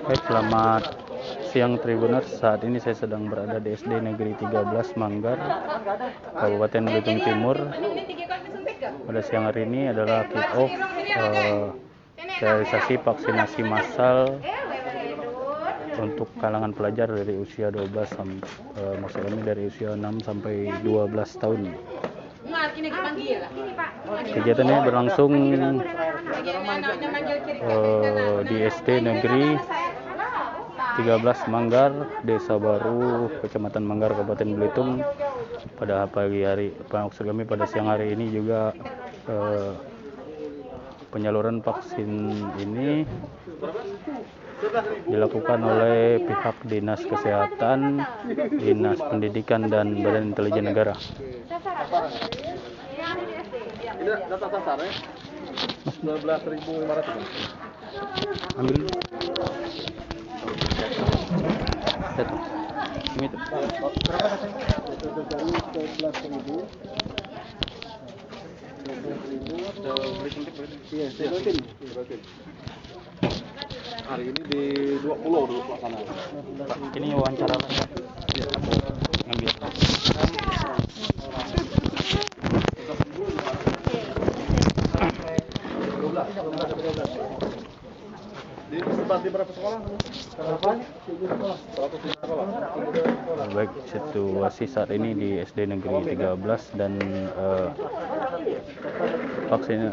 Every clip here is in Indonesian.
Baik, selamat siang Tribuners. Saat ini saya sedang berada di SD Negeri 13 Manggar, Kabupaten Belitung Timur. Pada siang hari ini adalah kick-off realisasi vaksinasi massal untuk kalangan pelajar dari usia 12 maksud kami dari usia 6 sampai 12 tahun. Kegiatan ini berlangsung di SD Negeri 13 Manggar, Desa Baru, Kecamatan Manggar, Kabupaten Belitung. Pada pagi hari, maksud kami pada siang hari ini juga penyaluran vaksin ini dilakukan oleh pihak Dinas Kesehatan, Dinas Pendidikan, dan Badan Intelijen Negara. Ini data sasaran 12.500. Ambil. Ini tuh. Hari ini di 20 dulu pelaksanaan. Ini wawancara. Ambil. Di berapa sekolah? Baik, situasi saat ini di SD Negeri 13 dan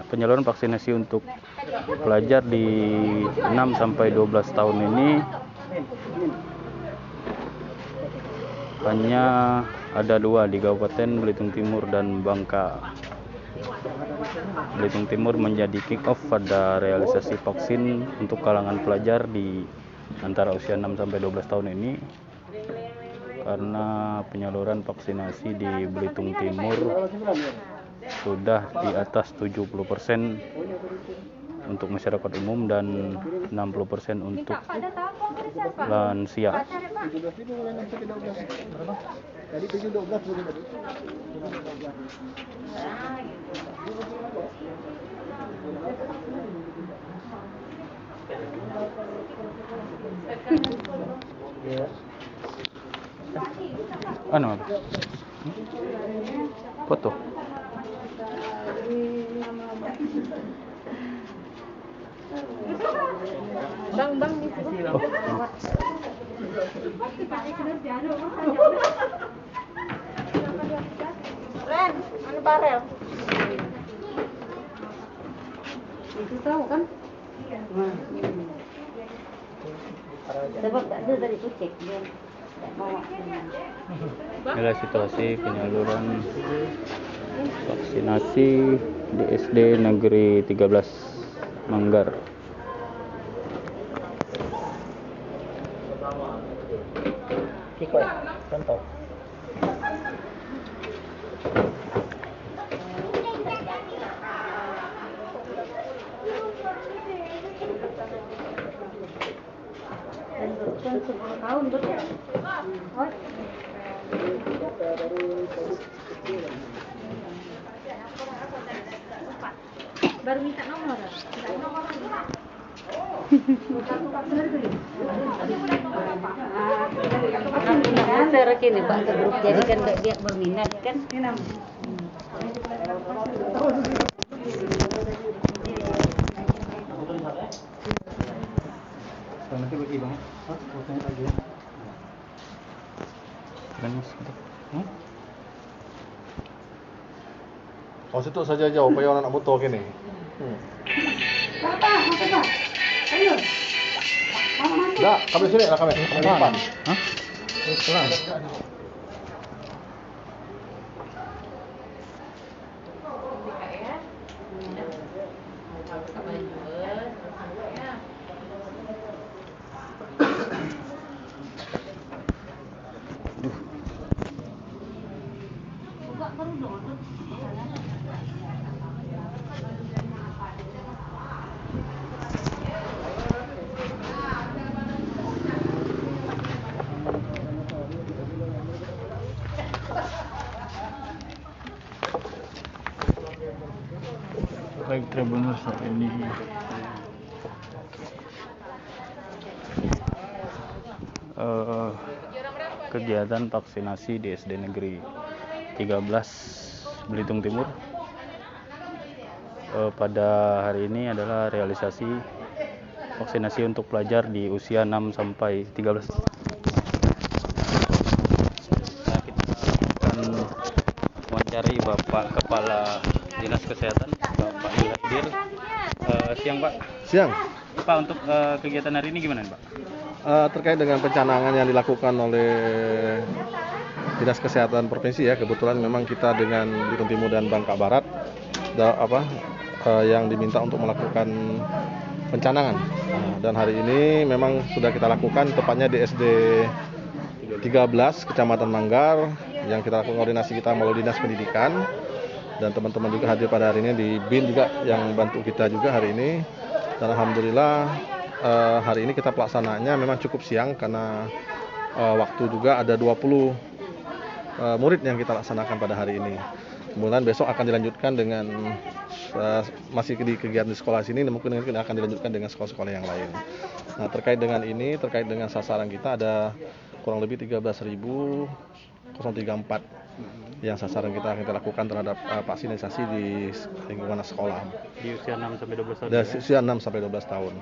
penyaluran vaksinasi untuk pelajar di 6 sampai 12 tahun ini hanya ada 2 di Kabupaten Belitung Timur dan Bangka. Belitung Timur menjadi kick-off pada realisasi vaksin untuk kalangan pelajar di antara usia 6 sampai 12 tahun ini, karena penyaluran vaksinasi di Belitung Timur sudah di atas 70% untuk masyarakat umum dan 60% untuk lansia. Ano? Foto. Bang di Ren, mana barel? Itu tahu kan? Sebab tak ada tadi tu cek dia. Inilah situasi penyaluran vaksinasi di SD Negeri 13 Manggar. Kiko, contoh. Kan 10 tahun betul. Oh. Baru minta nomor. Saya kini Pak ke grup jadi kan dia berminat kan. Nanti bagi bang, fotonya lagi ya. Oh, situ saja jauh, supaya orang nak foto kini. Ayo. Dah, kami sini lah kami. Depan. Hah? Pelan. Baik, Tribuners, saat ini eh, kegiatan vaksinasi di SD Negeri 13 Belitung Timur. Pada hari ini adalah realisasi vaksinasi untuk pelajar di usia 6 sampai 13. Nah, kita akan mewawancari Bapak Kepala Dinas Kesehatan, Bapak Ilhadir. Siang Pak. Siang. Pak, untuk kegiatan hari ini gimana Pak? Terkait dengan pencanangan yang dilakukan oleh Dinas Kesehatan Provinsi ya, kebetulan memang kita dengan Belitung Timur dan Bangka Barat yang diminta untuk melakukan pencanangan. Dan hari ini memang sudah kita lakukan tepatnya di SD 13 Kecamatan Manggar, yang kita lakukan koordinasi kita melalui Dinas Pendidikan, dan teman-teman juga hadir pada hari ini di BIN juga yang bantu kita juga hari ini. Dan alhamdulillah hari ini kita pelaksanaannya memang cukup siang karena waktu juga ada 20 murid yang kita laksanakan pada hari ini. Kemudian besok akan dilanjutkan dengan masih di kegiatan di sekolah sini, mungkin akan dilanjutkan dengan sekolah-sekolah yang lain. Nah, terkait dengan ini, terkait dengan sasaran kita ada kurang lebih 13.034 yang sasaran kita akan lakukan terhadap vaksinasi di lingkungan sekolah. Di usia 6 sampai 12 tahun. Dari usia 6 sampai 12 tahun.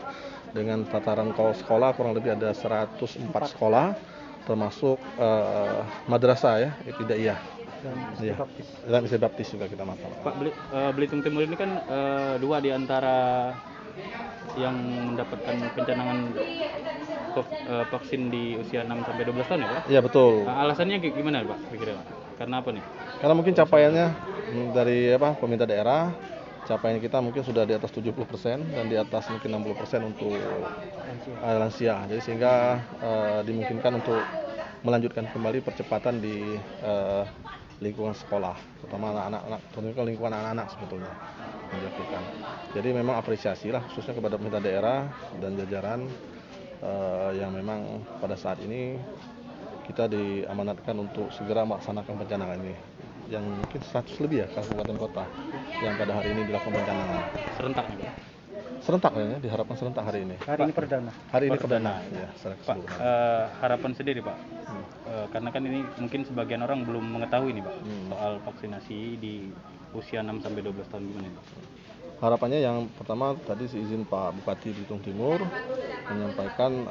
Dengan tataran sekolah kurang lebih ada 104 sekolah, termasuk madrasah ya, ibtidaiyah. Dan SD Baptis juga kita masuk. Pak, Belitung Timur ini kan dua di antara yang mendapatkan pencanangan vaksin di usia 6 sampai 12 tahun ya Pak? Iya betul. Alasannya gimana Pak? Kira-kira karena apa nih? Karena mungkin capaiannya dari pemerintah daerah, capaian kita mungkin sudah di atas 70% dan di atas mungkin 60% untuk lansia. Jadi sehingga dimungkinkan untuk melanjutkan kembali percepatan di lingkungan sekolah, terutama anak-anak, terutama lingkungan anak-anak sebetulnya dilakukan. Jadi memang apresiasi lah khususnya kepada pemerintah daerah dan jajaran yang memang pada saat ini kita diamanatkan untuk segera melaksanakan pencanangan ini, yang mungkin 100 lebih ya kabupaten kota yang pada hari ini dilakukan pencanangan. Serentak nih Pak? Serentak ya, diharapkan serentak hari ini. Hari ini perdana. Hari ini perdana. Ya, Pak, harapan sendiri Pak, karena kan ini mungkin sebagian orang belum mengetahui nih Pak soal vaksinasi di usia 6 sampai 12 tahun gimana Pak? Harapannya yang pertama tadi izin Pak Bupati Belitung Timur menyampaikan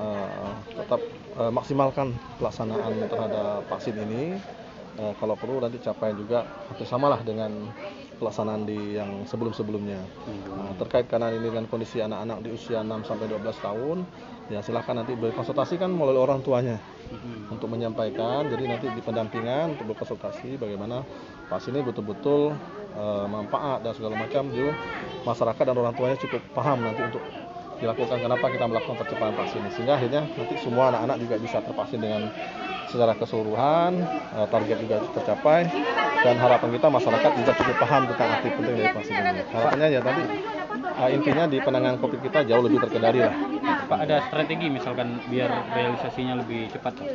tetap maksimalkan pelaksanaan terhadap vaksin ini. Kalau perlu nanti capaian juga hampir samalah dengan pelaksanaan di yang sebelum-sebelumnya. Terkait karena ini dengan kondisi anak-anak di usia 6 sampai 12 tahun, ya silakan nanti berkonsultasikan melalui orang tuanya untuk menyampaikan. Jadi nanti di pendampingan untuk berkonsultasi bagaimana vaksin ini betul-betul manfaat dan segala macam. Jadi masyarakat dan orang tuanya cukup paham nanti untuk dilakukan kenapa kita melakukan percepatan vaksin ini, sehingga akhirnya nanti semua anak-anak juga bisa tervaksin dengan secara keseluruhan, target juga tercapai, dan harapan kita masyarakat juga cukup paham tentang arti penting dari vaksin ini. Harapannya ya tadi intinya di penanganan COVID kita jauh lebih terkendali lah. Pak, ada strategi misalkan biar realisasinya lebih cepat Pak?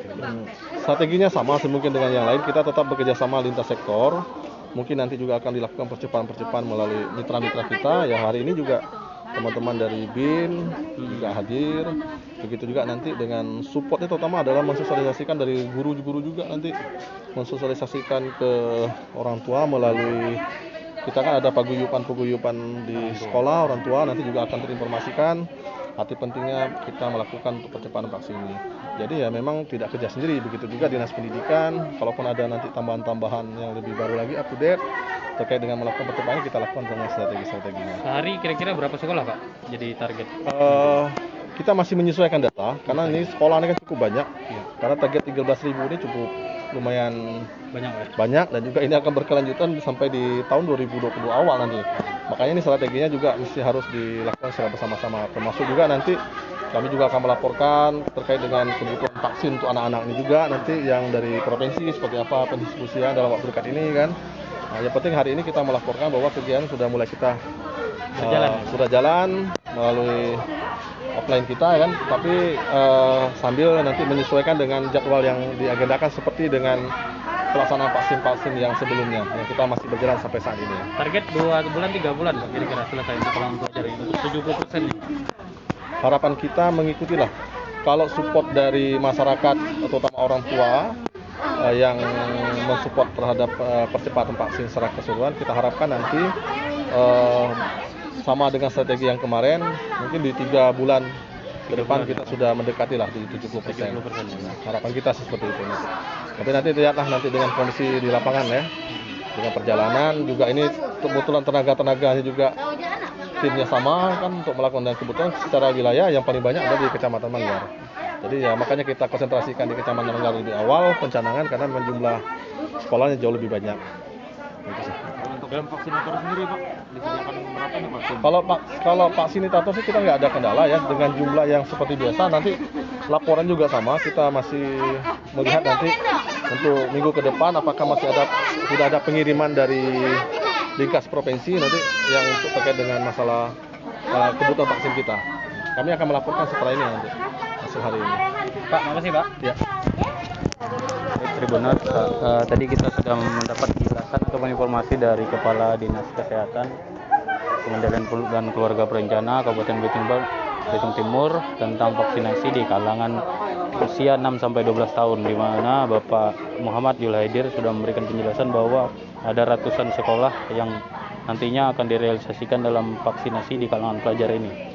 Strateginya sama mungkin dengan yang lain, kita tetap bekerja sama lintas sektor. Mungkin nanti juga akan dilakukan percepatan melalui mitra-mitra kita. Ya hari ini juga teman-teman dari BIN juga hadir. Begitu juga nanti dengan supportnya terutama adalah mensosialisasikan dari guru-guru juga, nanti mensosialisasikan ke orang tua melalui kita kan ada paguyupan di sekolah, orang tua nanti juga akan terinformasikan arti pentingnya kita melakukan untuk percepatan vaksin ini. Jadi ya memang tidak kerja sendiri, begitu juga Dinas Pendidikan, kalaupun ada nanti tambahan-tambahan yang lebih baru lagi up to date terkait dengan melakukan percepatan, kita lakukan dengan strategi-strateginya. Sehari kira-kira berapa sekolah Pak jadi target? Kita masih menyesuaikan data karena ini sekolah ini kan cukup banyak. Karena target 13.000 ini cukup lumayan banyak dan juga ini akan berkelanjutan sampai di tahun 2020 awal nanti. Makanya ini strateginya juga mesti harus dilakukan secara bersama-sama. Termasuk juga nanti kami juga akan melaporkan terkait dengan kebutuhan vaksin untuk anak-anak ini juga nanti yang dari provinsi seperti apa pendistribusian dalam waktu dekat ini kan. Nah, yang penting hari ini kita melaporkan bahwa kegiatan sudah mulai kita sudah jalan melalui offline kita kan, tapi sambil nanti menyesuaikan dengan jadwal yang diagendakan seperti dengan pelaksanaan vaksin-vaksin yang sebelumnya yang kita masih berjalan sampai saat ini. Target 2 bulan 3 bulan kira-kira selesai untuk pelajaran itu 70%. Harapan kita mengikutilah kalau support dari masyarakat, terutama orang tua yang mensupport terhadap percepatan vaksin secara keseluruhan, kita harapkan nanti sama dengan strategi yang kemarin, mungkin di 3 bulan ke depan kita sudah mendekati lah di 70%. Harapan kita seperti itu. Tapi nanti lihatlah nanti dengan kondisi di lapangan ya, dengan perjalanan juga ini kebetulan tenaga-tenaganya juga timnya sama kan untuk melakukan, dan kebetulan secara wilayah yang paling banyak ada di Kecamatan Manggar. Jadi ya makanya kita konsentrasikan di Kecamatan Manggar lebih awal pencanangan karena memang jumlah sekolahnya jauh lebih banyak. Gitu sih. Untuk dalam vaksinator sendiri Pak, disediakan berapa nih Pak? Kalau vaksinator sih kita nggak ada kendala ya, dengan jumlah yang seperti biasa. Nanti laporan juga sama, kita masih melihat nanti untuk minggu ke depan apakah sudah ada pengiriman dari Dinkes provinsi nanti yang untuk terkait dengan masalah kebutuhan vaksin kita. Kami akan melaporkan setelah ini nanti hasil hari ini. Pak, makasih Pak. Ya. Tribuners, tadi kita sudah mendapat penjelasan atau informasi dari Kepala Dinas Kesehatan Pengendalian dan Keluarga Berencana Kabupaten Belitung Timur tentang vaksinasi di kalangan usia 6-12 tahun, di mana Bapak Muhammad Julhaidir sudah memberikan penjelasan bahwa ada ratusan sekolah yang nantinya akan direalisasikan dalam vaksinasi di kalangan pelajar ini.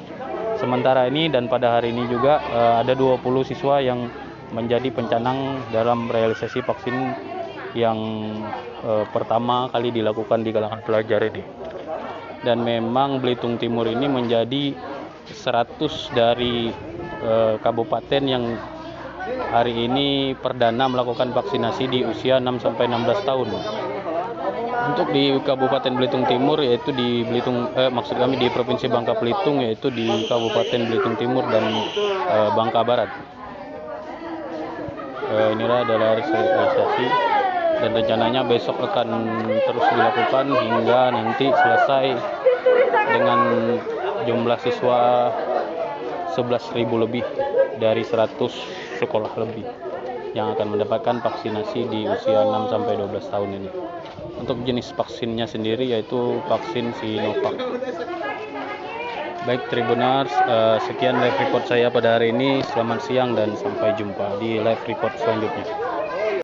Sementara ini dan pada hari ini juga ada 20 siswa yang menjadi pencanang dalam realisasi vaksin yang pertama kali dilakukan di kalangan pelajar ini. Dan memang Belitung Timur ini menjadi 100 dari kabupaten yang hari ini perdana melakukan vaksinasi di usia 6-16 tahun. Untuk di Kabupaten Belitung Timur yaitu di di Provinsi Bangka Belitung, yaitu di Kabupaten Belitung Timur dan Bangka Barat. Inilah adalah realisasi dan rencananya besok akan terus dilakukan hingga nanti selesai dengan jumlah siswa 11.000 lebih dari 100 sekolah lebih yang akan mendapatkan vaksinasi di usia 6-12 tahun ini. Untuk jenis vaksinnya sendiri yaitu vaksin Sinovac. Baik Tribuners, sekian live report saya pada hari ini. Selamat siang dan sampai jumpa di live report selanjutnya.